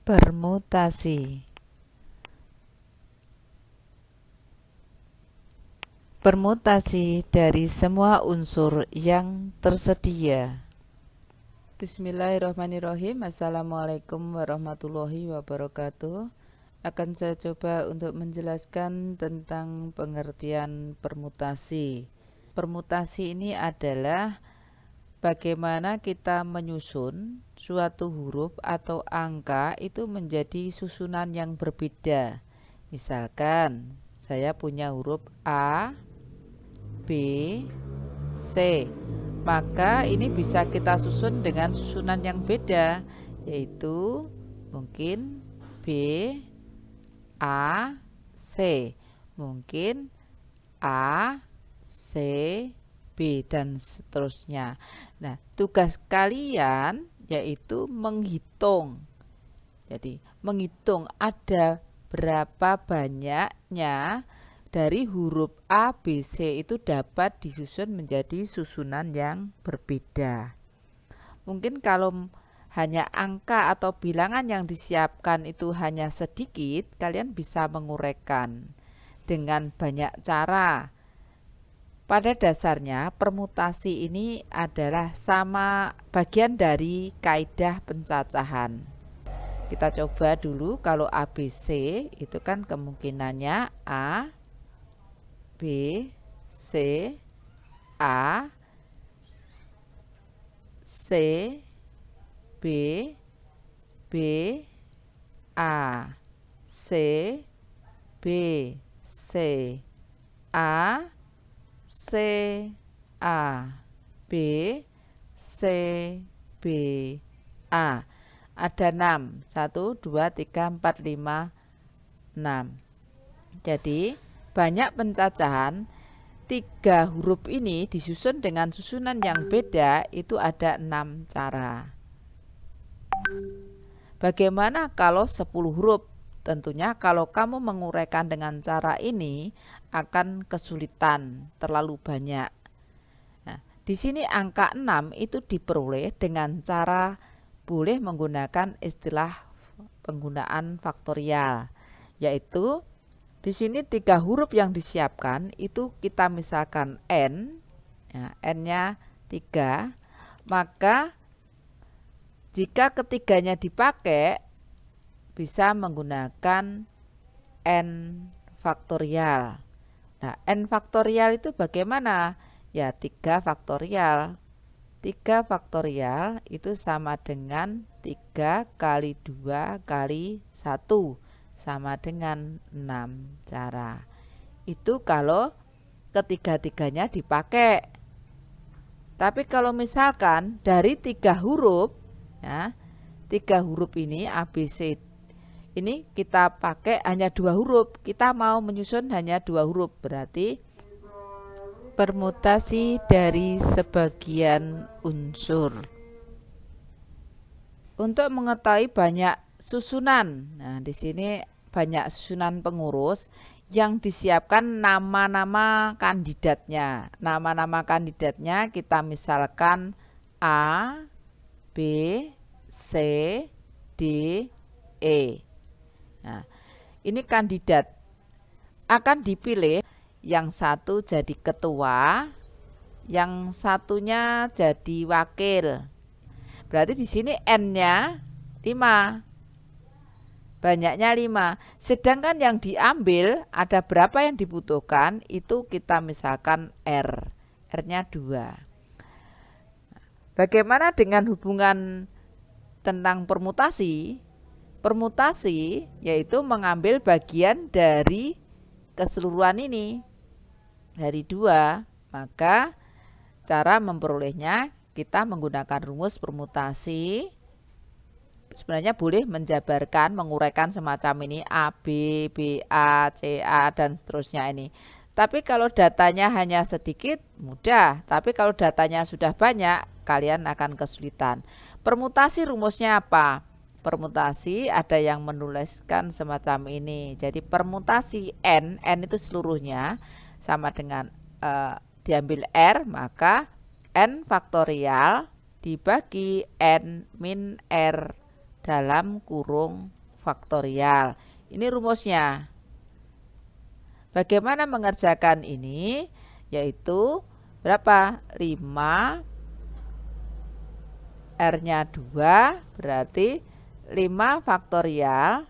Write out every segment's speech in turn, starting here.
Permutasi. Permutasi dari semua unsur yang tersedia. Bismillahirrahmanirrahim. Assalamualaikum warahmatullahi wabarakatuh. Akan saya coba untuk menjelaskan tentang pengertian permutasi. Permutasi ini adalah bagaimana kita menyusun suatu huruf atau angka itu menjadi susunan yang berbeda. Misalkan saya punya huruf A, B, C, maka ini bisa kita susun dengan susunan yang beda, yaitu mungkin B, A, C, mungkin A, C, B, dan seterusnya. Nah, tugas kalian yaitu menghitung. Jadi, menghitung ada berapa banyaknya dari huruf A, B, C itu dapat disusun menjadi susunan yang berbeda. Mungkin kalau hanya angka atau bilangan yang disiapkan itu hanya sedikit, kalian bisa menguraikan dengan banyak cara. Pada dasarnya permutasi ini adalah sama bagian dari kaidah pencacahan. Kita coba dulu kalau ABC itu kan kemungkinannya A, B, C, A, C, B, B, A, C, B, C, A, C, A, B, C, B, A. Ada 6. 1, 2, 3, 4, 5, 6. Jadi, banyak pencacahan 3 huruf ini disusun dengan susunan yang beda, itu ada 6 cara. Bagaimana kalau 10 huruf? Tentunya kalau kamu menguraikan dengan cara ini akan kesulitan, terlalu banyak. Nah, di sini angka 6 itu diperoleh dengan cara boleh menggunakan istilah penggunaan faktorial, yaitu di sini 3 huruf yang disiapkan itu kita misalkan N, ya, N-nya 3, maka jika ketiganya dipakai bisa menggunakan N faktorial. Nah, N faktorial itu bagaimana? Ya, 3 faktorial. 3 faktorial itu sama dengan 3 kali 2 kali 1 sama dengan 6 cara. Itu kalau ketiga-tiganya dipakai. Tapi kalau misalkan dari 3 huruf, ya, 3 huruf ini A, B, C, ini kita pakai hanya 2 huruf. Kita mau menyusun hanya 2 huruf, berarti permutasi dari sebagian unsur. Untuk mengetahui banyak susunan, nah di sini banyak susunan pengurus yang disiapkan nama-nama kandidatnya. Nama-nama kandidatnya kita misalkan A, B, C, D, E. Nah, ini kandidat akan dipilih, yang satu jadi ketua, yang satunya jadi wakil. Berarti di sini N-nya 5. Banyaknya 5. Sedangkan yang diambil ada berapa yang dibutuhkan, itu kita misalkan R. R-nya 2. Bagaimana dengan hubungan tentang permutasi? Permutasi yaitu mengambil bagian dari keseluruhan ini dari 2, maka cara memperolehnya kita menggunakan rumus permutasi. Sebenarnya boleh menjabarkan, menguraikan semacam ini A, B, B, A, C, A, dan seterusnya ini. Tapi kalau datanya hanya sedikit, mudah. Tapi kalau datanya sudah banyak, kalian akan kesulitan. Permutasi rumusnya apa? Permutasi ada yang menuliskan semacam ini. Jadi permutasi N itu seluruhnya sama dengan diambil R, maka N faktorial dibagi N min R dalam kurung faktorial. Ini rumusnya. Bagaimana mengerjakan ini? Yaitu berapa? 5 R-nya 2 berarti 5 faktorial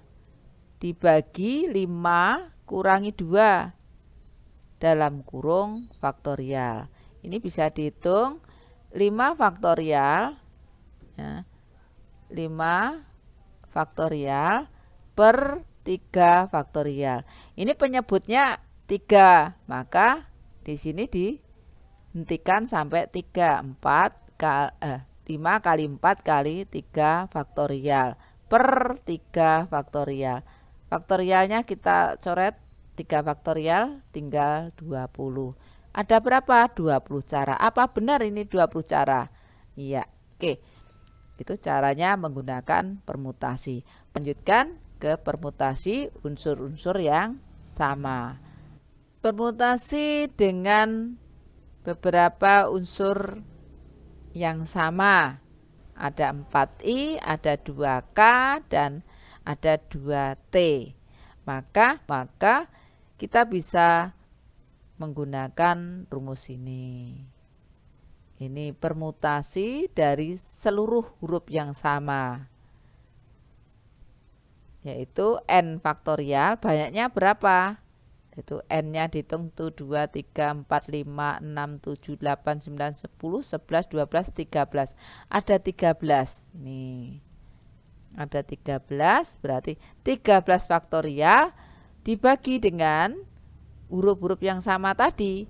dibagi 5 kurangi 2 dalam kurung faktorial. Ini bisa dihitung 5 faktorial ya, 5 faktorial per 3 faktorial. Ini penyebutnya 3, maka di sini dihentikan sampai 3. 5 kali 4 kali 3 faktorial per 3 faktorial. Faktorialnya kita coret 3 faktorial tinggal 20. Ada berapa? 20 cara. Apa benar ini 20 cara? Iya. Oke. Itu caranya menggunakan permutasi. Lanjutkan ke permutasi unsur-unsur yang sama. Permutasi dengan beberapa unsur yang sama. Ada 4i, ada 2k, dan ada 2t. Maka kita bisa menggunakan rumus ini. Ini permutasi dari seluruh huruf yang sama, yaitu n faktorial. Banyaknya berapa? Itu n-nya dihitung tuh 2, 3, 4, 5, 6, 7, 8, 9, 10, 11, 12, 13. Ada 13. Nih. Ada 13, berarti 13 faktorial dibagi dengan huruf-huruf yang sama tadi.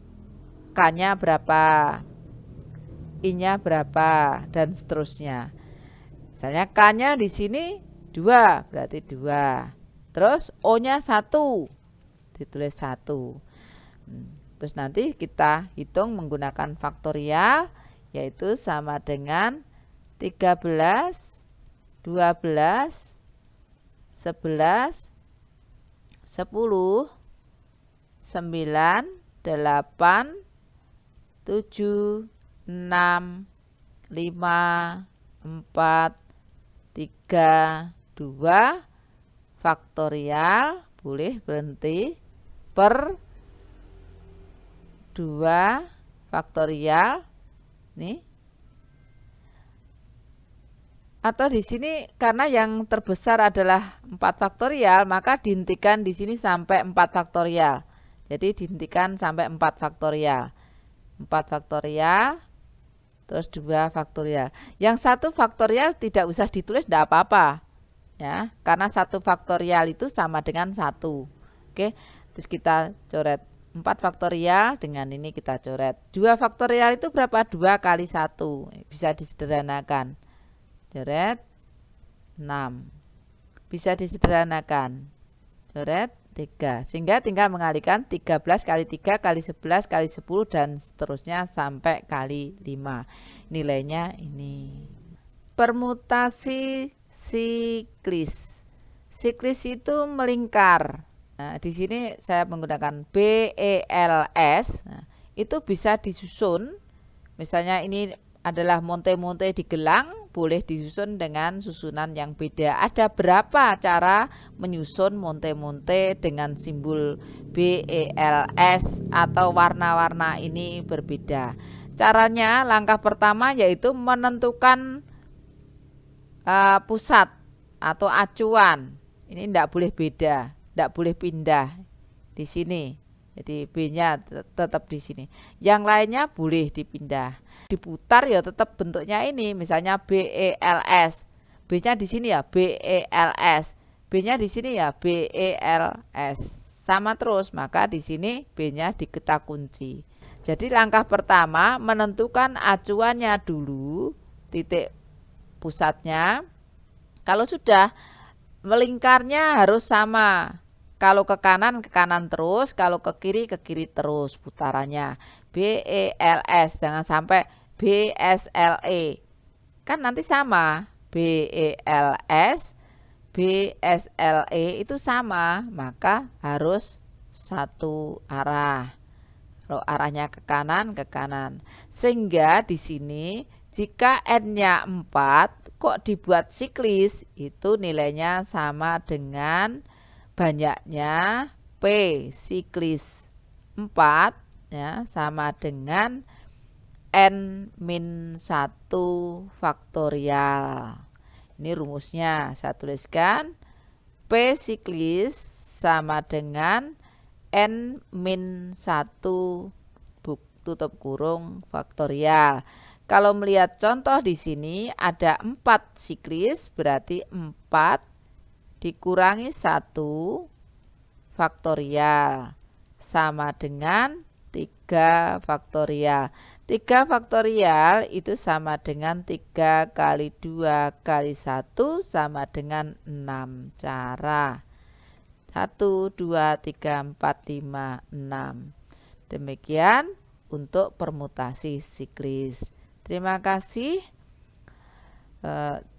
K-nya berapa? I-nya berapa? Dan seterusnya. Misalnya K-nya di sini 2, berarti 2. Terus O-nya 1, ditulis 1. Terus nanti kita hitung menggunakan faktorial, yaitu sama dengan 13, 12, 11, 10, 9, 8, 7, 6, 5, 4, 3, 2, faktorial, boleh berhenti, per 2 faktorial. Nih. Atau di sini karena yang terbesar adalah 4 faktorial, maka dihentikan di sini sampai 4 faktorial. Jadi dihentikan sampai 4 faktorial. 4 faktorial, terus 2 faktorial. Yang 1 faktorial tidak usah ditulis, tidak apa-apa. Ya, karena 1 faktorial itu sama dengan 1. Oke, terus kita coret 4 faktorial, dengan ini kita coret. 2 faktorial itu berapa? 2 kali 1. Bisa disederhanakan. Coret 6. Bisa disederhanakan. Coret 3. Sehingga tinggal mengalihkan 13 kali 3 kali 11 kali 10 dan seterusnya sampai kali 5. Nilainya ini. Permutasi siklis. Siklis itu melingkar. Nah, di sini saya menggunakan BELS. Nah, itu bisa disusun. Misalnya ini adalah monte-monte di gelang, boleh disusun dengan susunan yang beda. Ada berapa cara menyusun monte-monte dengan simbol BELS atau warna-warna ini berbeda. Caranya langkah pertama yaitu menentukan pusat atau acuan. Ini tidak boleh beda, tidak boleh pindah di sini. Jadi B-nya tetap di sini. Yang lainnya boleh dipindah. Diputar ya tetap bentuknya ini. Misalnya BELS. B-nya di sini ya BELS. B-nya di sini ya BELS. Sama terus, maka di sini B-nya diketak kunci. Jadi langkah pertama menentukan acuannya dulu, titik pusatnya. Kalau sudah, melingkarnya harus sama. Kalau ke kanan terus, kalau ke kiri terus putarannya. BELS, jangan sampai BSLE. Kan nanti sama. BELS, BSLE itu sama, maka harus satu arah. Kalau arahnya ke kanan. Sehingga di sini jika N-nya 4, kok dibuat siklis? Itu nilainya sama dengan banyaknya P siklis 4 ya, sama dengan N-1 faktorial. Ini rumusnya, saya tuliskan P siklis sama dengan N-1 tutup kurung faktorial. Kalau melihat contoh di sini ada 4 siklis, berarti 4 dikurangi 1 faktorial sama dengan 3 faktorial. 3 faktorial itu sama dengan 3 kali 2 kali 1 sama dengan 6 cara. 1, 2, 3, 4, 5, 6. Demikian untuk permutasi siklis. Terima kasih.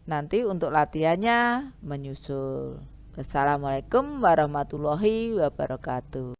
Nanti untuk latihannya menyusul. Wassalamualaikum warahmatullahi wabarakatuh.